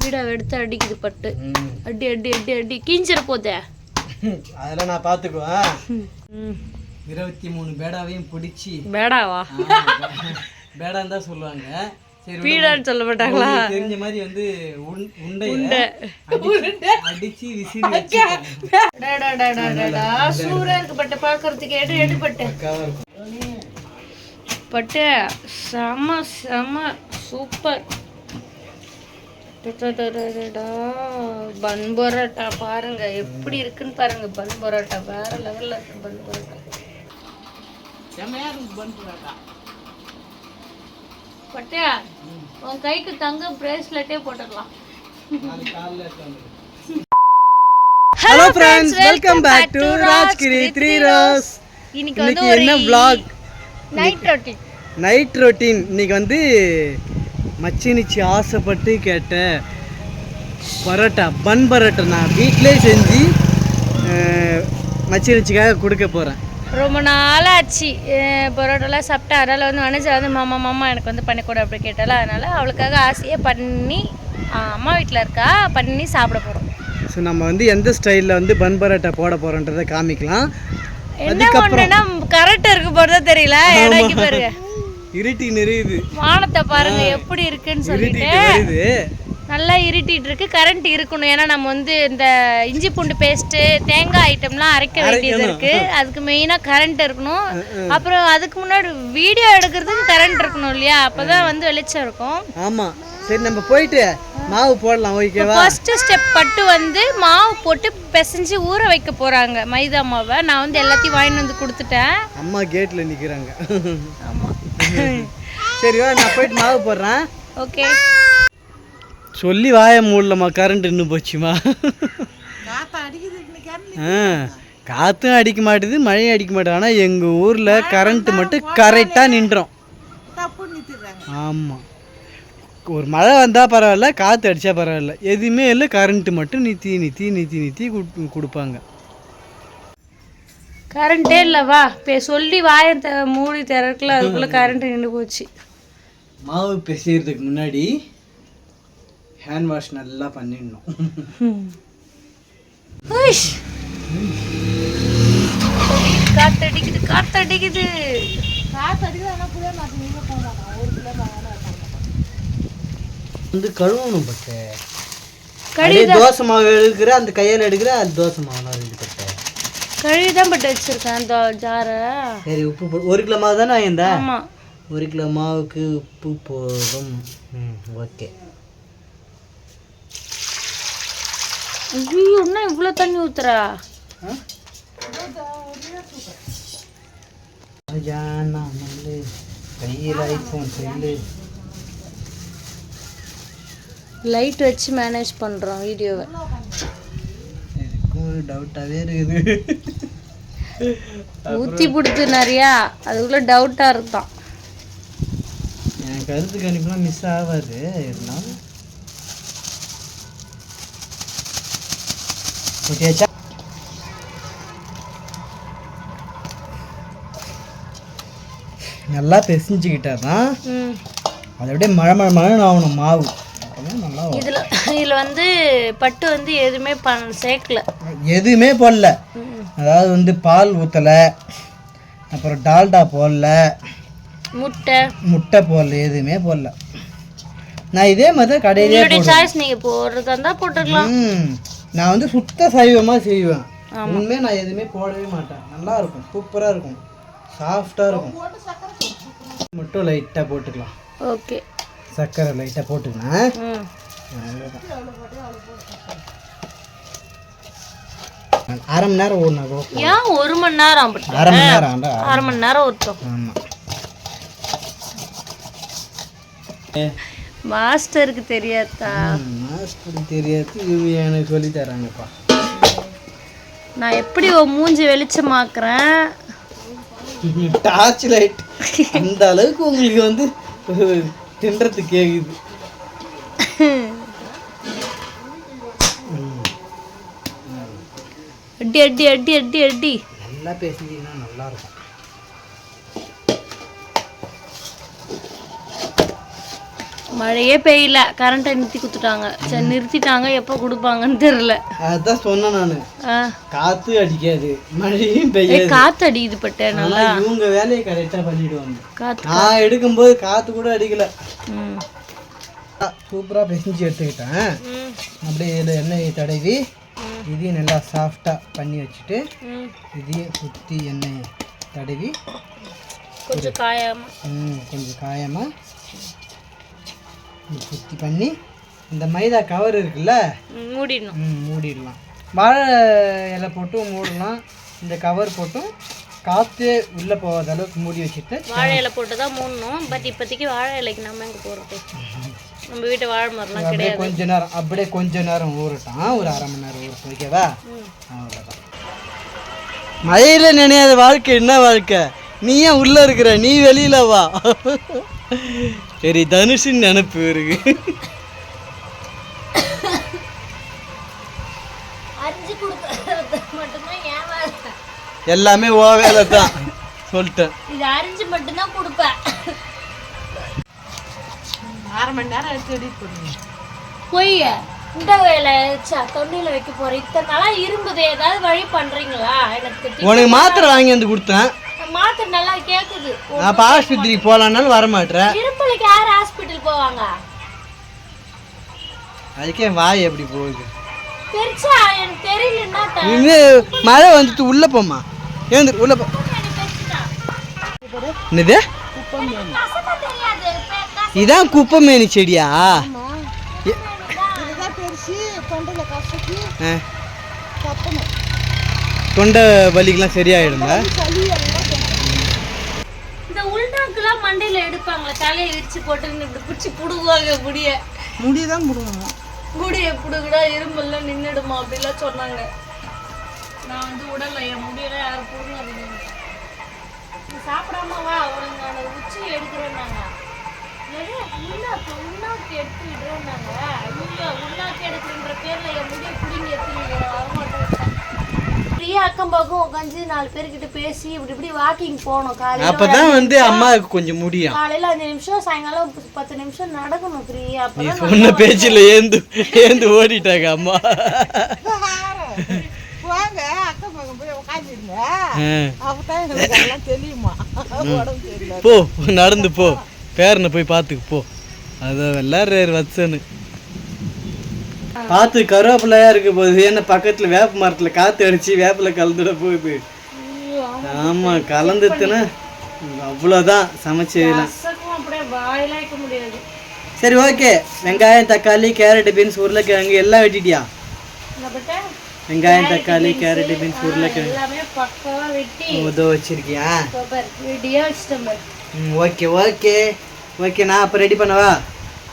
Speedo எடுத்து அடிக்குது பட்டு. அடி அடி அடி அடி கீஞ்சிர போதே. அதெல்லாம் நான் பாத்துக்குவேன். 23 பேடாவையும் பிடிச்சி. பேடாவா? பேடான்னு தான் சொல்லுவாங்க. சரி, பீடான்னு சொல்ல மாட்டாங்களா? தெரிஞ்ச மாதிரி வந்து உண்டை அடிச்சு விசிறி வச்சு. சூரா இருக்கு பட்டு பாக்குறதுக்கு. எடு பட்டு. பட்டு செம செம சூப்பர். பன் பரோட்டா பாருங்க எப்படி இருக்குன்னு பாருங்க. பன் பரோட்டா வேற லெவல்ல இருக்கு. பன் பரோட்டா பட்டு உன் கைக்கு தங்க பிரேஸ்லெட்டே போட்டுடலாம். Hello friends, welcome back to Rajgiri 3 rose. இன்னைக்கு வந்து என்ன vlog? Night routine. இன்னைக்கு வந்து மச்சினிச்சி ஆசைப்பட்டு கேட்ட பரோட்டா, பன் பரோட்டா நான் வீட்டிலே செஞ்சு மச்சினிச்சிக்காக கொடுக்க போகிறேன். ரொம்ப நாளாச்சு பரோட்டாலாம் சாப்பிட்டா. அதனால் வந்து மனசில் வந்து மாமா எனக்கு வந்து பண்ணிக்கூட அப்படி கேட்டால. அதனால் அவளுக்காக ஆசையாக பண்ணி அம்மா வீட்டில் இருக்கா பண்ணி சாப்பிட போகிறோம். ஸோ நம்ம வந்து எந்த ஸ்டைலில் வந்து பன் பரோட்டா போட போகிறோன்றதை காமிக்கலாம். என்ன பண்ணுன்னா கரெக்டாக இருக்கு போகிறதா தெரியல. இடைக்கு பாருங்க இருட்டி நிறையுது. வானத்தை பாருங்க எப்படி இருக்குன்னு சொல்லிட்டு நல்லா இருட்டிட்டு இருக்கு. கரண்ட் இருக்கணும். ஏன்னா நம்ம வந்து இந்த இஞ்சி பூண்டு பேஸ்ட்டு தேங்காய் ஐட்டம்லாம் அரைக்க வேண்டியது இருக்கு. அதுக்கு மெயினாக கரண்ட் இருக்கணும். அப்புறம் அதுக்கு முன்னாடி வீடியோ எடுக்கிறதுக்கு கரண்ட் இருக்கணும் இல்லையா? அப்போதான் வந்து வெளிச்சம் இருக்கும். ஆமாம், சரி நம்ம போயிட்டு மாவு போடலாம். ஓகேவா? ஃபர்ஸ்ட் ஸ்டெப் பட்டு வந்து மாவு போட்டு பிசைஞ்சு ஊற வைக்க போறாங்க. மைதா மாவை நான் வந்து எல்லாத்தையும் வாங்கிட்டு வந்து கொடுத்துட்டேன். அம்மா கேட்ல நிக்கிறாங்க. ஆமா, சரி வா, நான் போயிட்டு மாவு போடுறேன். ஓகே. சொல்லி வாய மூடலம்மா, கரண்ட் இன்னும் போச்சுமா. காற்றும் அடிக்க மாட்டுது, மழையும் அடிக்க மாட்டேது. ஆனால் எங்கள் ஊரில் கரண்ட்டு மட்டும் கரெக்டாக நின்றோம். ஆமாம், ஒரு மழை வந்தால் பரவாயில்ல, காற்று அடித்தா பரவாயில்ல, எதுவுமே இல்லை. கரண்ட்டு மட்டும் நிறுத்தி கொடுப்பாங்க. கரண்ட்டே இல்லைவா இப்போ சொல்லி வாயை மூடி திறக்கல. அதுக்குள்ளே கரண்ட் நின்று போச்சு. மாவு பிசைறதுக்கு முன்னாடி ஹேண்ட் வாஷ் நல்லா பண்ணிடணும். காத்தடிக்குது காத்தடிக்குது. வந்து கழுவணும் பட்டு. கழுவி தோசை மாவு எடுக்கிற அந்த கையால் எடுக்கிற அது தோசை மாவு பட்டு கழுவி தான் பட்டு வச்சிருக்கேன் அந்த ஜாரை. சரி, உப்பு போடு. 1 கிலோ மாவு தானே வாங்கியிருந்தா? ஆமாம், 1 கிலோ மாவுக்கு உப்பு போதும். ஓகே. ஐயோ, என்ன இவ்வளோ தண்ணி ஊத்துறா? கையில் ஐஃபோன் செல்லு லைட் வச்சு மேனேஜ் பண்ணுறோம் வீடியோவை. எனக்கும் ஒரு டவுட்டாகவே இருக்குது. ஊற்றி பிடித்து நிறையா, அதுக்குள்ளே டவுட்டாக இருந்தான். என் கருத்து கணிப்புலாம் மிஸ் ஆகாது. இருந்தாலும் ஓகேச்சா? நல்லா பிசைஞ்சுக்கிட்டா தான் அது அப்படியே மழை ஆகணும் மாவு. நல்லா இதில் வந்து பட்டு வந்து எதுவுமே சேர்க்கல, எதுவுமே போடல. அதாவது வந்து பால் ஊற்றலை, அப்புறம் டால்டா போடல, முட்டை போடல, எதுவுமே போடல. நான் இதே மாதிரி தான் கடையிலே சாய்ஸ். நீங்கள் போடுறதா இருந்தால் போட்டுக்கலாம். நான் வந்து சுத்த சைவமாக செய்வேன். உண்மையாக நான் எதுவுமே போடவே மாட்டேன். நல்லா இருக்கும், சூப்பராக இருக்கும், சாஃப்டாக இருக்கும். மட்டும் லைட்டாக போட்டுக்கலாம். ஓகே, சர்க்கரை லைட்டாக போட்டுக்கலாம். அரை மணி நேரம் ஓடணும். ஏன் 1 மணி நேரம்? அரை மணி நேரம். 1/2 மணி நேரம் ஓட்டும். ஆமாம், மாஸ்டருக்கு தெரியாதா? மாஸ்டருக்கு தெரியாது, இவங்க எனக்கு சொல்லி தராங்கப்பா. நான் எப்படி மூஞ்சி வெளிச்சமாக்குறேன். டார்ச் லைட் அந்த அளவுக்கு உங்களுக்கு வந்து தின்றதுக்கு கேக்குது. அடி அடி அடி அடி அடி நல்லா பேசினீங்கன்னா நல்லா இருக்கும். மழையே பெய்யல, கரண்ட்டை நிறுத்தி கொடுத்துட்டாங்க. சரி நிறுத்திட்டாங்க, எப்போ கொடுப்பாங்கன்னு தெரியல. அதான் சொன்னேன் நான், காத்து அடிக்காது மழையும் பெய்யாது. காத்து அடிக்குது பட்ட நல்லா. இவங்க வேலையை கரெக்டாக பண்ணிடுவாங்க. நான் எடுக்கும்போது காத்து கூட அடிக்கல. சூப்பராக பிசைஞ்சு எடுத்துக்கிட்டேன். அப்படியே இதில் எண்ணெயை தடவி இதையும் நல்லா சாஃப்டாக பண்ணி வச்சுட்டு இதையும் சுற்றி எண்ணெயை தடவி கொஞ்சம் காயமாக சுற்றி பண்ணி இந்த மைதா கவர் இருக்குல்ல மூடிடலாம். வாழை இலை போட்டும் மூடலாம், இந்த கவர் போட்டும் காற்று உள்ளே போகாத அளவுக்கு மூடி வச்சுட்டு. வாழை இலை போட்டு தான் மூடணும். பட் இப்போதைக்கு வாழை இலைக்கு நம்ம எங்கே போகிறது, நம்ம வீட்டு வாழை மரம்லாம் கிடையாது. கொஞ்ச நேரம் ஊறட்டும், ஒரு அரை மணி நேரம் ஊறட்டும். ஓகேவா? அவ்வளோதான். மழையில் நினையாத வாழ்க்கை என்ன வாழ்க்கை? நீ ஏன் உள்ளே இருக்கிற, நீ வெளியில் வா. சரி, தனுஷின் நினப்பு இருக்கு. எல்லாமே ஓ வேலை தான் சொல்லிட்டேன். இது அரிஞ்சு மட்டும்தான் கொடுப்பேன். அரை மணி நேரம் எடுத்து ரெடி பண்ணுங்க. போய் இந்த வேலை தொண்டையில் வைக்க போறேன். இத்தனை நாளா இரும்புது, ஏதாவது வழி பண்றீங்களா? எனக்கு உனக்கு மாத்திரை வாங்கி வந்து கொடுத்தேன். மாத்திரை நல்லா கேக்குது. அப்ப ஆஸ்பத்திரிக்கு போலான்னாலும் வர மாட்டேன். இரும்புக்கு யார் ஹாஸ்பிட்டல் போவாங்க? அதுக்கே வாய் எப்படி போகுது பெருசா எனக்கு தெரியல. மழை வந்துட்டு உள்ள போமா, ஏந்து உள்ள போ. என்னது இதான் குப்பைமேனி செடியா? தொண்டை வலிக்கெல்லாம் சரியாயிடுங்க. இந்த உள்நாக்குலாம் மண்டையில எடுப்பாங்க, தலையை விரிச்சு போட்டு இப்படி பிடிச்சி புடுவாங்க. முடியதான் புடுவாங்க. முடிய புடுங்கடா, இரும்பெல்லாம் நின்றுடுமா அப்படிலாம் சொன்னாங்க. நான் வந்து உடல்ல என் முடியெல்லாம் யாரும் புடுங்க சாப்பிடாம வா, அவனுங்க உச்சி எடுக்கிறேன்னாங்க. உள்நாக்கு எடுத்து விடுறேன்னாங்க. உள்நாக்கு எடுக்கிறன்ற பேர்ல என் முடிய பிடிங்கி எடுத்துட்டு வரமாட்டேன். ஃப்ரீயா அக்கம் பக்கம் உட்காந்து 4 பேர்கிட்ட பேசி இப்படி வாக்கிங் போகணும். காலையில அப்பதான் வந்து அம்மாவுக்கு கொஞ்சம் முடியும். காலையில 5 நிமிஷம், சாயங்காலம் 10 நிமிஷம் நடக்கணும் ஃப்ரீயா. அப்பதான் சொன்ன பேச்சில் ஏந்து ஓடிட்டாங்க அம்மா. வாங்க அக்கம் பக்கம் போய் உட்காந்துருங்க, அப்பதான் எனக்கு எல்லாம் தெரியுமா. போ நடந்து போ, பேரனை போய் பார்த்துக்கு போ. அதான் எல்லாரும் வச்சனு பார்த்து கருவேப்பிலையா இருக்கு போகுது. என்ன பக்கத்துல வேப்ப மரத்துல காத்து அடிச்சு வேப்பில கலந்துட போகுது. ஆமா, கலந்துட்டுன்னா அவ்வளோதான் சமைச்சிடலாம். சரி ஓகே. வெங்காயம், தக்காளி, கேரட், பீன்ஸ், உருளைக்கிழங்கு எல்லாம் வெட்டிட்டியா? வெங்காயம், தக்காளி, கேரட், பீன்ஸ், உருளைக்கிழங்கு உதவ வச்சிருக்கியா? Okay okay okay. நான் அப்போ ரெடி பண்ணவா?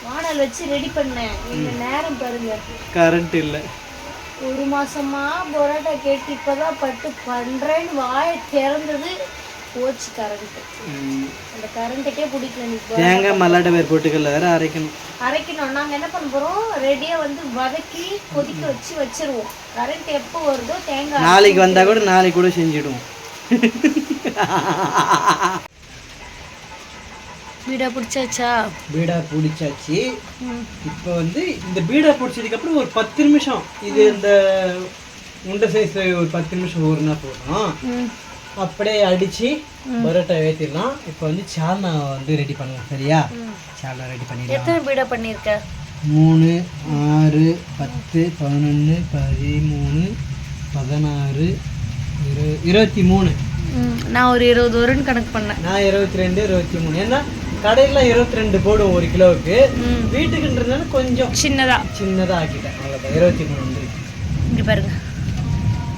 மாடல் வச்சு ரெடி பண்ணேன். இந்த நேரம் பாருங்க, கரண்ட் இல்லை. 1 மாசமா பரோட்டா கேட்டு இப்போதான் பட்டு பண்றேன்னு வாயை திறந்தது, போச்சு கரண்ட். அந்த கரண்ட்டுக்கே பிடிக்கல. தேங்காய் மல்லாட்டை வேறு போட்டுக்கல, வேற அரைக்கணும். நாங்கள் என்ன பண்ண போகிறோம், ரெடியாக வந்து வதக்கி கொதிக்க வச்சிருவோம். கரண்ட் எப்போ வருதோ தேங்காய் நாளைக்கு வந்தால் கூட நாளைக்கு கூட செஞ்சிடுவோம். பீடா பிடிச்சாச்சா? பீடா பிடிச்சாச்சு. இப்போ வந்து இந்த பீடா பிடிச்சதுக்கப்புறம் ஒரு 10 நிமிஷம் இது இந்த உண்டை சைஸ் ஒரு 10 நிமிஷம் ஊறினா போதும். அப்படியே அடித்து பரோட்டா ஏற்றிடலாம். இப்போ வந்து சால்னா வந்து ரெடி பண்ணலாம். சரியா? சால்னா ரெடி பண்ணிடலாம். எத்தனை பீடா பண்ணியிருக்க? 3, 6, 10, 11, 13, 16, 23. நான் ஒரு 20 வரும்னு கணக்கு பண்ணேன். நான் 22, 23. ஏன்னா கடையில் 22 போடும் 1 கிலோவுக்கு. வீட்டுக்குன்றதுனால கொஞ்சம் சின்னதாக ஆக்கிட்டேன். அவ்வளோதான், 23 வந்துருக்கு. இப்படி பாருங்க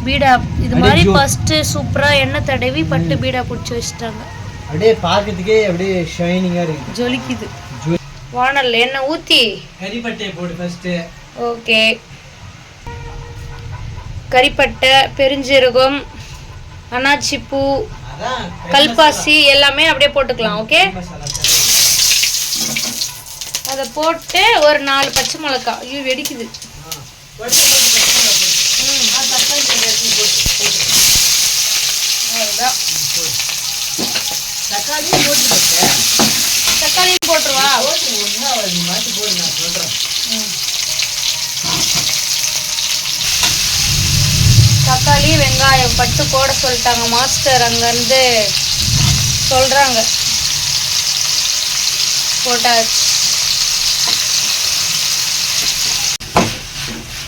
பீடா இது மாதிரி ஃபர்ஸ்ட் சூப்பரா எண்ணெய் தடவி பட்டு பீடா பிடிச்சி வச்சிட்டாங்க. அப்படியே பார்க்கிறதுக்கே அப்படியே ஷைனிங்கா இருக்கு, ஜொலிக்குது. வானல்ல எண்ணெய் ஊத்தி கறிப்பட்டை போடு ஃபர்ஸ்ட். ஓகே. கறிப்பட்டை, பெருஞ்சீரகம், அன்னாச்சி பூ, கல்பாசி எல்லாமே அப்படியே போட்டுக்கலாம். ஓகே. அதை போட்டு ஒரு 4 பச்சை மிளகாய். ஐயோ வெடிக்குது. தக்காளி தக்காளியும் போட்டுருவா. மாற்றி போடு, நான் சொல்கிறேன். தக்காளி வெங்காயம் பட்டு போட சொல்லிட்டாங்க மாஸ்டர், அங்கேருந்து சொல்கிறாங்க. போட்டாச்சு.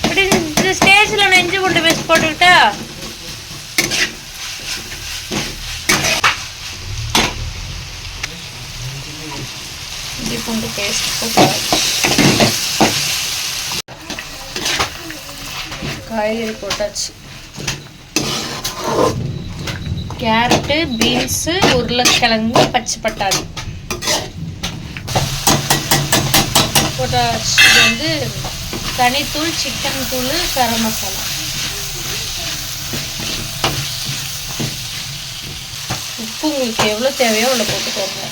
இப்படி இந்த ஸ்டேஜில் நான் இஞ்சி பூண்டு பேஸ்ட் போட்டுக்கிட்டா இஞ்சி பூண்டு பேஸ்ட் போட்டாச்சு. காய்கறி போட்டாச்சு. கேரட்டு, பீன்ஸு, உருளைக்கிழங்கு, பச்சை பட்டாணி போட்டாச்சு. இது வந்து தனித்தூள், சிக்கன் தூள், கரம் மசாலா. உப்பு உங்களுக்கு எவ்வளோ தேவையோ அவ்வளோ போட்டுக்கோங்க.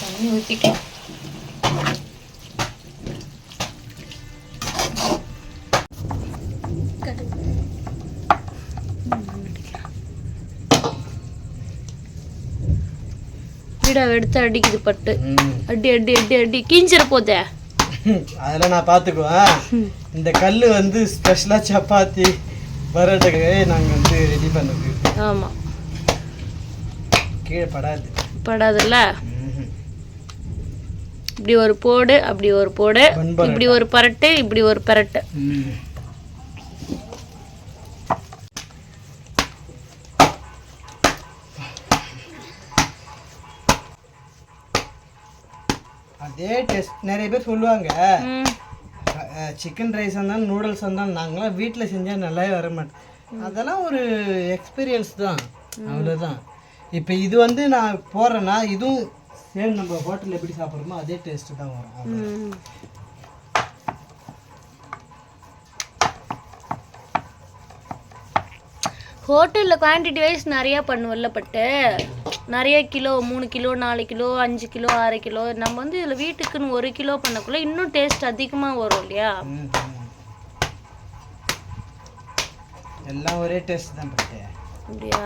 தண்ணி ஊற்றிக்கலாம். எடுத்து அடிக்குது பட்டு. அடி அடி அடி அடி கீஞ்சிட போதே. அதெல்லாம் நான் பார்த்துக்குவேன். இந்த கல் வந்து ஸ்பெஷலாக சப்பாத்தி பரோட்டாக்கு நாங்கள் வந்து ரெடி பண்ணது. ஆமாம், கீழே படாது. படாதுல்ல. இப்படி ஒரு போடு, அப்படி ஒரு போடு, இப்படி ஒரு பரட்டு, இப்படி ஒரு பரட்டு. அதே டேஸ்ட். நிறைய பேர் சொல்லுவாங்க சிக்கன் ரைஸ் இருந்தாலும் நூடுல்ஸ் இருந்தாலும் நாங்களாம் வீட்டில் செஞ்சால் நல்லாவே வர மாட்டோம். அதெல்லாம் ஒரு எக்ஸ்பீரியன்ஸ் தான், அவ்வளோதான். இப்போ இது வந்து நான் போடுறேன்னா இதுவும் சேம் நம்ம ஹோட்டலில் எப்படி சாப்பிட்றோமோ அதே டேஸ்ட்டு தான் வரும். ஹோட்டலில் குவான்டிட்டி வைஸ் நிறையா பண்ணுவல்ல பட்டு, நிறைய kilo 3 kilo 4 kilo 5 kilo 6 kilo. நம்ம வந்து இதில் வீட்டுக்குன்னு 1 கிலோ பண்ணக்குள்ள இன்னும் டேஸ்ட் அதிகமாக வரும் இல்லையா? எல்லாம் ஒரே டேஸ்ட் தான் பட்டு. அப்படியா?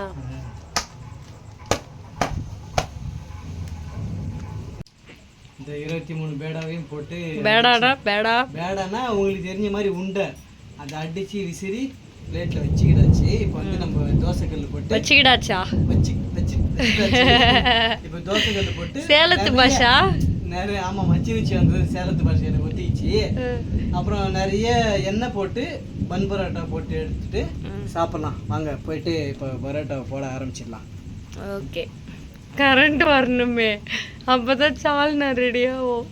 இந்த 23 பேடாவையும் போட்டு. பேடானா உங்களுக்கு தெரிஞ்ச மாதிரி உண்டை அதை அடித்து விசிறி பிளேட்ல வச்சுக்கிடாச்சு. இப்போ வந்து நம்ம தோசைக்கல் போட்டு வச்சுக்கிடாச்சா? இப்போ தோசைக்கல் போட்டு சேலத்து பாஷா நிறைய. ஆமாம், வச்சு வந்தது சேலத்து பாஷை எனக்கு ஒத்திக்கிச்சு. அப்புறம் நிறைய எண்ணெய் போட்டு பன் பரோட்டா போட்டு எடுத்துட்டு சாப்பிட்லாம். வாங்க போயிட்டு இப்போ பரோட்டா போட ஆரம்பிச்சிடலாம். ஓகே, கரண்ட் வரணுமே, அப்போதான் சால்னா ரெடியாகும்.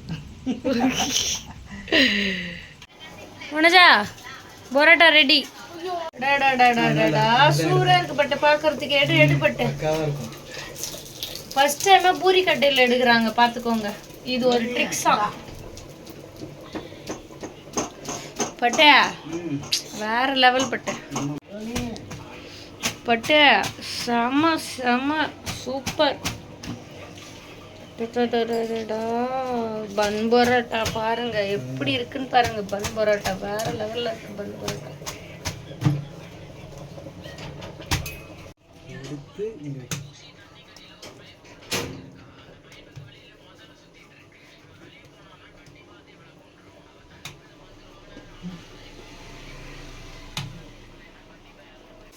உனஜா பரோட்டா ரெடி. சூடா இருக்கு பட்டு பாக்குறதுக்கு. எடுபட்டு ஃபர்ஸ்ட் டைம் பூரி கட்டையில எடுக்கிறாங்க, பாத்துக்கோங்க. இது ஒரு ட்ரிக்ஸா பட்டு. வேற லெவல் பட்டு. பட்டு செம செம சூப்பர். பன் பரோட்டா பாருங்க எப்படி இருக்குன்னு பாருங்க. பன் பரோட்டா வேற லெவல்ல இருக்கு. பன் பரோட்டா எடுத்து இங்க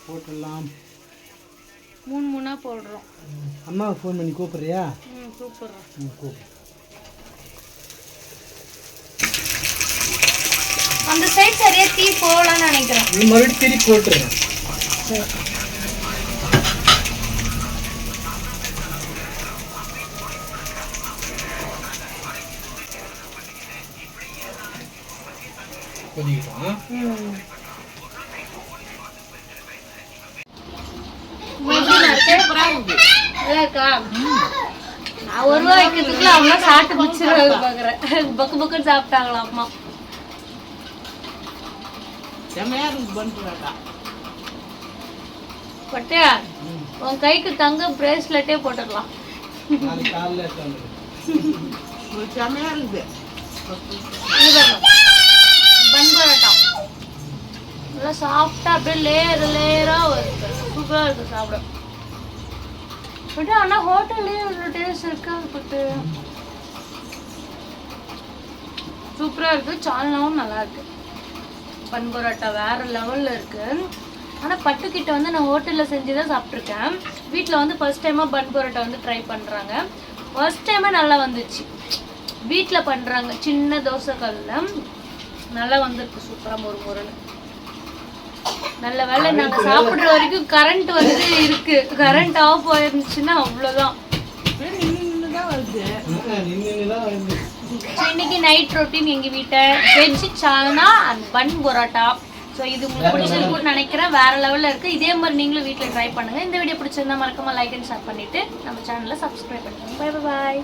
போட்டுடலாம். 3 போடுறோம். அம்மாவுக்கு ஃபோன் பண்ணி கூப்பிடுறியா? கூப்பிடுறோம். கூப்பிடு. அந்த சைட் சரியா தீ போகலான்னு நினைக்கிறேன். நீ மறுபடியும் திருப்பி போட்டுருங்க. ஒரு ரூபா வைக்கிறதுக்குள்ள அவங்க சாப்பிட்டு முடிச்சிருவாங்க பாக்குறேன். பக்கு பக்குன்னு சாப்பிட்டாங்களா அம்மா. பட்டியா உன் கைக்கு தங்க பிரேஸ்லெட்டே போட்டுடலாம். பன் பரோட்டா நல்லா சாஃப்டா அப்படியே லேயரா வருது. சூப்பரா இருக்கு சாப்பிட. பட் ஆனா ஹோட்டல்லே இவ்வளோ டேஸ்ட் இருக்கா பட்டு. சூப்பராக இருக்குது. சால்னாவும் நல்லா இருக்கு. பன் பரோட்டா வேற லெவலில் இருக்கு. ஆனால் பட்டுக்கிட்ட வந்து நான் ஹோட்டலில் செஞ்சு தான் சாப்பிட்ருக்கேன். வீட்டில் வந்து ஃபர்ஸ்ட் டைமாக பன் பரோட்டா வந்து ட்ரை பண்ணுறாங்க. ஃபர்ஸ்ட் டைமே நல்லா வந்துச்சு. வீட்டில் பண்ணுறாங்க சின்ன தோசை கல்லில், நல்லா வந்துருக்கு சூப்பராக மொறு மொறுன்னு. நல்ல வேலை நாங்கள் சாப்பிட்ற வரைக்கும் கரண்ட் வந்து இருக்கு. கரண்ட் ஆஃப் ஆயிருந்துச்சுன்னா அவ்வளோதான். இன்னைக்கு நைட் ரொட்டீன் எங்கள் வீட்டை veg salna and bun parotta. So இது உங்களுக்கு பிடிச்சிருக்குன்னு நினைக்கிறேன். வேற லெவலில் இருக்குது. இதே மாதிரி நீங்களும் வீட்டில் ட்ரை பண்ணுங்கள். இந்த வீடியோ பிடிச்சிருந்தா மறக்காம லைக் அண்ட் ஷேர் பண்ணிவிட்டு நம்ம சேனலை சப்ஸ்கிரைப் பண்ணுங்கள். பை பை பாய்.